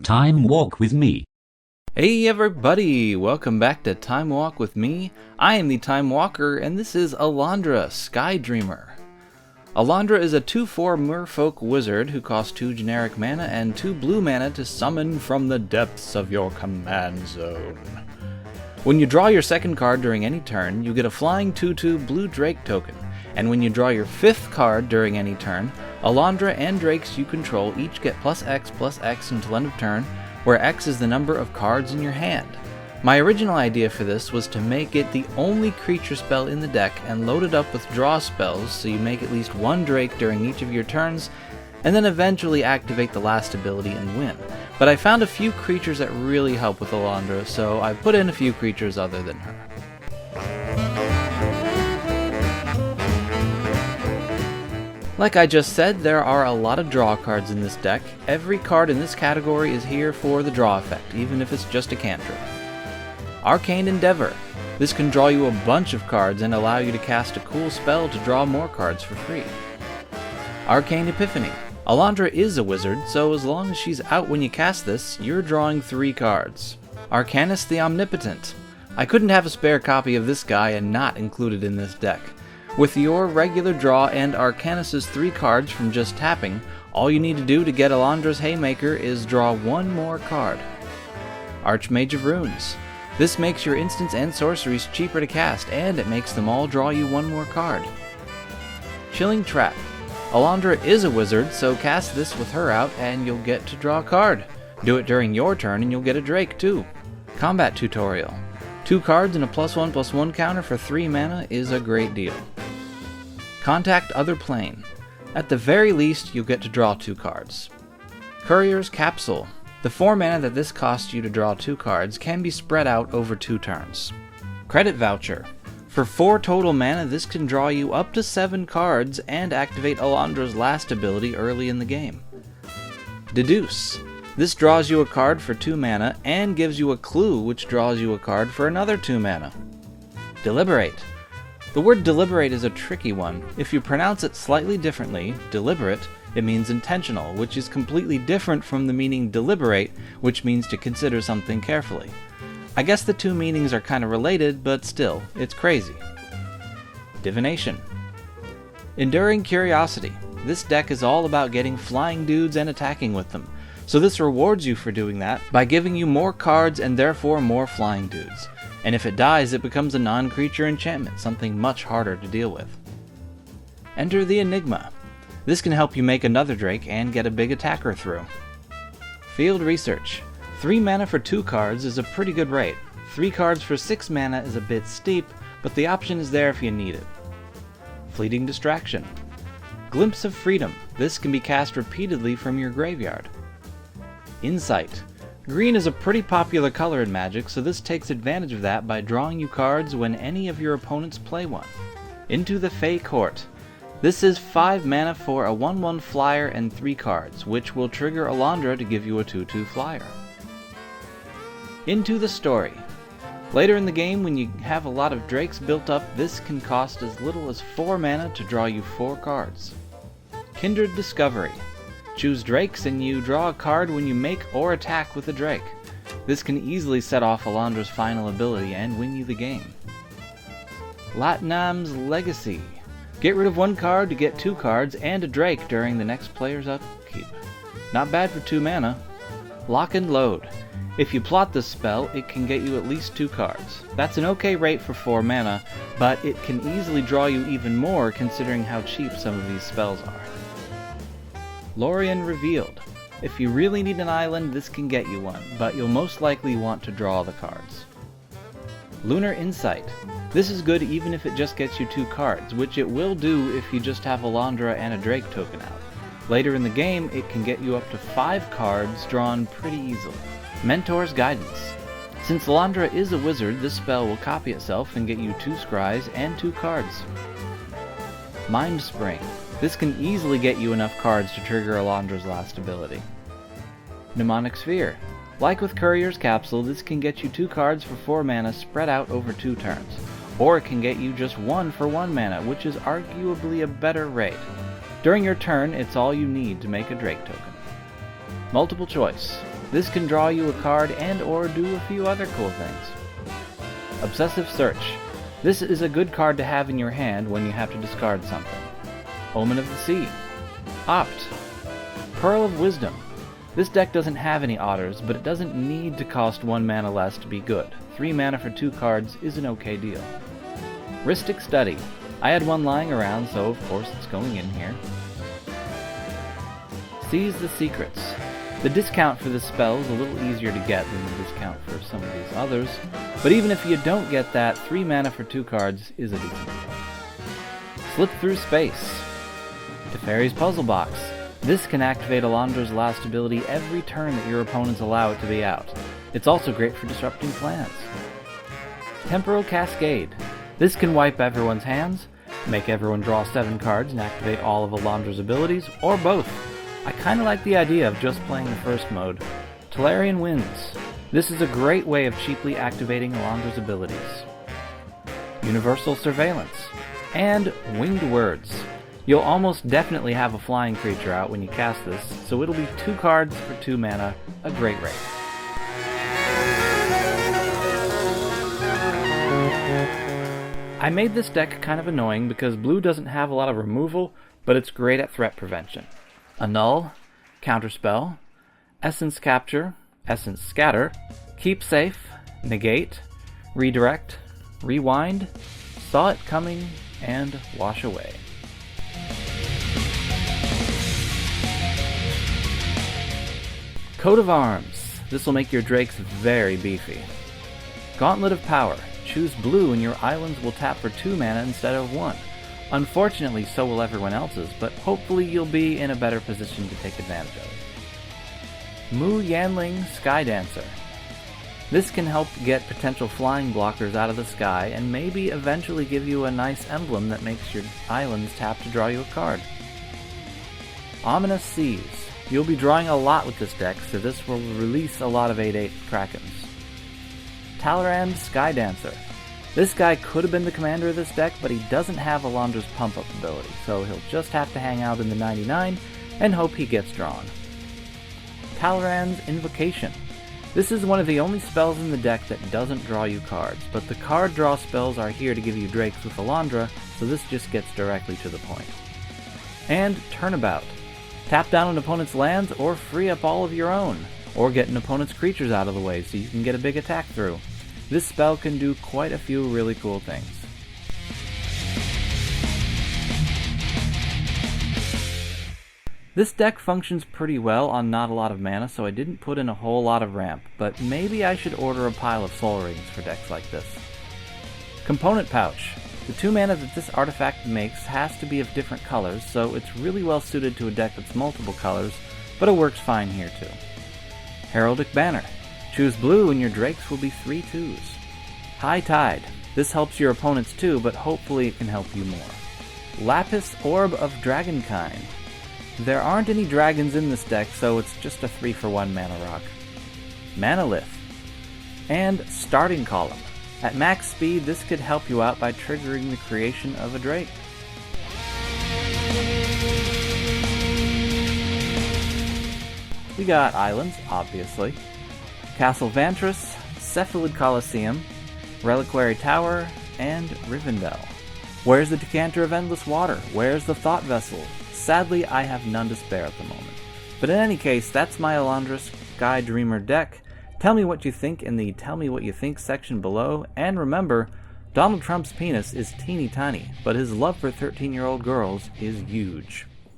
Time Walk with me. Hey everybody, welcome back to Time Walk with me. I am the Time Walker, and this is Alandra, Sky Dreamer. Alandra is a 2/4 merfolk wizard who costs 2 generic mana and 2 blue mana to summon from the depths of your command zone. When you draw your second card during any turn, you get a flying 2/2 blue Drake token, and when you draw your 5th card during any turn, Alandra and Drakes you control each get +X until end of turn, where X is the number of cards in your hand. My original idea for this was to make it the only creature spell in the deck and load it up with draw spells so you make at least one Drake during each of your turns, and then eventually activate the last ability and win. But I found a few creatures that really help with Alandra, so I put in a few creatures other than her. Like I just said, there are a lot of draw cards in this deck. Every card in this category is here for the draw effect, even if it's just a cantrip. Arcane Endeavor. This can draw you a bunch of cards and allow you to cast a cool spell to draw more cards for free. Arcane Epiphany. Alandra is a wizard, so as long as she's out when you cast this, you're drawing 3 cards. Arcanus the Omnipotent. I couldn't have a spare copy of this guy and not include it in this deck. With your regular draw and Arcanus' 3 cards from just tapping, all you need to do to get Alandra's Haymaker is draw 1 more card. Archmage of Runes. This makes your instants and sorceries cheaper to cast, and it makes them all draw you 1 more card. Chilling Trap. Alandra is a wizard, so cast this with her out and you'll get to draw a card. Do it during your turn and you'll get a Drake too. Combat Tutorial. 2 cards and a +1/+1 counter for 3 mana is a great deal. Contact Other Plane. At the very least, you'll get to draw 2 cards. Courier's Capsule. The 4 mana that this costs you to draw 2 cards can be spread out over 2 turns. Credit Voucher. For 4 total mana, this can draw you up to 7 cards and activate Alandra's last ability early in the game. Deduce. This draws you a card for 2 mana and gives you a clue which draws you a card for another 2 mana. Deliberate. The word deliberate is a tricky one. If you pronounce it slightly differently, deliberate, it means intentional, which is completely different from the meaning deliberate, which means to consider something carefully. I guess the 2 meanings are kind of related, but still, it's crazy. Divination. Enduring Curiosity. This deck is all about getting flying dudes and attacking with them, so this rewards you for doing that by giving you more cards and therefore more flying dudes. And if it dies, it becomes a non-creature enchantment, something much harder to deal with. Enter the Enigma. This can help you make another Drake and get a big attacker through. Field Research. 3 mana for 2 cards is a pretty good rate. 3 cards for 6 mana is a bit steep, but the option is there if you need it. Fleeting Distraction. Glimpse of Freedom. This can be cast repeatedly from your graveyard. Insight. Green is a pretty popular color in Magic, so this takes advantage of that by drawing you cards when any of your opponents play one. Into the Fey Court. This is 5 mana for a 1/1 flyer and 3 cards, which will trigger Alandra to give you a 2/2 flyer. Into the Story. Later in the game, when you have a lot of Drakes built up, this can cost as little as 4 mana to draw you 4 cards. Kindred Discovery. Choose Drakes and you draw a card when you make or attack with a Drake. This can easily set off Alandra's final ability and win you the game. Latnam's Legacy. Get rid of 1 card to get 2 cards and a Drake during the next player's upkeep. Not bad for 2 mana. Lock and Load. If you plot this spell, it can get you at least 2 cards. That's an okay rate for 4 mana, but it can easily draw you even more considering how cheap some of these spells are. Lorien Revealed. If you really need an island, this can get you one, but you'll most likely want to draw the cards. Lunar Insight. This is good even if it just gets you 2 cards, which it will do if you just have Alandra and a Drake token out. Later in the game, it can get you up to 5 cards drawn pretty easily. Mentor's Guidance. Since Alandra is a wizard, this spell will copy itself and get you 2 scries and 2 cards. Mind Spring. This can easily get you enough cards to trigger Alandra's last ability. Mnemonic Sphere. Like with Courier's Capsule, this can get you 2 cards for 4 mana spread out over 2 turns. Or it can get you just 1 for 1 mana, which is arguably a better rate. During your turn, it's all you need to make a Drake token. Multiple choice. This can draw you a card and or do a few other cool things. Obsessive Search. This is a good card to have in your hand when you have to discard something. Omen of the Sea. Opt. Pearl of Wisdom. This deck doesn't have any otters, but it doesn't need to cost 1 mana less to be good. 3 mana for 2 cards is an okay deal. Rhystic Study. I had one lying around, so of course it's going in here. Seize the Secrets. The discount for this spell is a little easier to get than the discount for some of these others, but even if you don't get that, 3 mana for 2 cards is a decent deal. Slip Through Space. Teferi's Puzzle Box. This can activate Alandra's last ability every turn that your opponents allow it to be out. It's also great for disrupting plans. Temporal Cascade. This can wipe everyone's hands, make everyone draw 7 cards and activate all of Alandra's abilities, or both. I kinda like the idea of just playing the first mode. Tolarian Winds. This is a great way of cheaply activating Alandra's abilities. Universal Surveillance. And Winged Words. You'll almost definitely have a flying creature out when you cast this, so it'll be 2 cards for 2 mana, a great rate. I made this deck kind of annoying because blue doesn't have a lot of removal, but it's great at threat prevention. Annul, Counterspell, Essence Capture, Essence Scatter, Keep Safe, Negate, Redirect, Rewind, Saw It Coming, and Wash Away. Coat of Arms. This will make your drakes very beefy. Gauntlet of Power. Choose blue and your islands will tap for 2 mana instead of 1. Unfortunately, so will everyone else's, but hopefully you'll be in a better position to take advantage of it. Mu Yanling Sky Dancer. This can help get potential flying blockers out of the sky and maybe eventually give you a nice emblem that makes your islands tap to draw you a card. Ominous Seas. You'll be drawing a lot with this deck, so this will release a lot of 8/8 Krakens. Talrand Sky Dancer. This guy could have been the commander of this deck, but he doesn't have Alandra's pump-up ability, so he'll just have to hang out in the 99 and hope he gets drawn. Talrand's Invocation. This is one of the only spells in the deck that doesn't draw you cards, but the card draw spells are here to give you drakes with Alandra, so this just gets directly to the point. And Turnabout. Tap down an opponent's lands or free up all of your own, or get an opponent's creatures out of the way so you can get a big attack through. This spell can do quite a few really cool things. This deck functions pretty well on not a lot of mana, so I didn't put in a whole lot of ramp, but maybe I should order a pile of Soul Rings for decks like this. Component Pouch. The 2 mana that this artifact makes has to be of different colors, so it's really well suited to a deck that's multiple colors, but it works fine here too. Heraldic Banner. Choose blue and your drakes will be 3/2s. High Tide. This helps your opponents too, but hopefully it can help you more. Lapis Orb of Dragonkind. There aren't any dragons in this deck, so it's just a 3-for-1 mana rock. Manalith. And Starting Column. At max speed, this could help you out by triggering the creation of a drake. We got islands, obviously. Castle Vantris, Cephalid Coliseum, Reliquary Tower, and Rivendell. Where's the Decanter of Endless Water? Where's the Thought Vessel? Sadly, I have none to spare at the moment. But in any case, that's my Alandra Sky Dreamer deck. Tell me what you think in the Tell Me What You Think section below, and remember, Donald Trump's penis is teeny tiny, but his love for 13-year-old girls is huge.